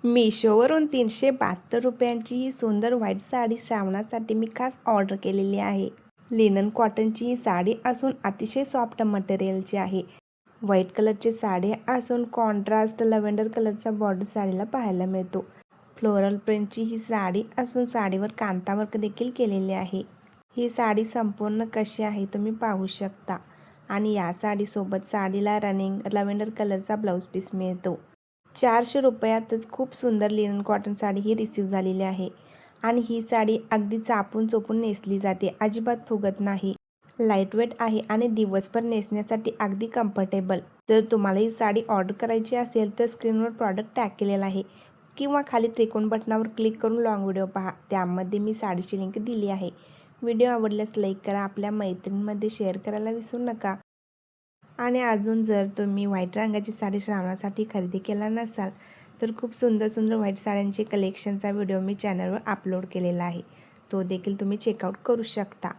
मीशोवरून 372 रुपयांची ही सुंदर व्हाईट साडी श्रावणासाठी मी खास ऑर्डर केलेली आहे. लिनन कॉटनची ही साडी असून अतिशय सॉफ्ट मटेरियलची आहे. व्हाईट कलरची साडी असून कॉन्ट्रास्ट लव्हेंडर कलरचा बॉर्डर साडीला पाहायला मिळतो. फ्लोरल प्रिंटची ही साडी असून साडीवर कांतावर्क देखील केलेले आहे. ही साडी संपूर्ण कशी आहे तुम्ही पाहू शकता आणि या साडीसोबत साडीला रनिंग लव्हेंडर कलरचा ब्लाऊज पीस मिळतो. 400 रुपयातच खूप सुंदर लिनन कॉटन साडी ही रिसीव झालेली आहे आणि ही साडी अगदी चापून चोपून नेसली जाते, अजिबात फुगत नाही. लाईटवेट आहे आणि दिवसभर नेसण्यासाठी अगदी कम्फर्टेबल. जर तुम्हाला ही साडी ऑर्डर करायची असेल तर स्क्रीनवर प्रॉडक्ट टॅग केलेला आहे किंवा खाली त्रिकोण बटनावर क्लिक करून लॉंग व्हिडिओ पहा, त्यामध्ये मी साडीची लिंक दिली आहे. व्हिडिओ आवडल्यास लाईक करा, आपल्या मैत्रिणींमध्ये शेअर करायला विसरू नका. आणि अजून जर तुम्ही व्हाईट रंगाची साडी श्रावणासाठी खरेदी केला नसाल तर खूप सुंदर सुंदर व्हाईट साड्यांचे कलेक्शनचा व्हिडिओ मी चॅनलवर अपलोड केलेला आहे, तो देखील तुम्ही चेकआउट करू शकता.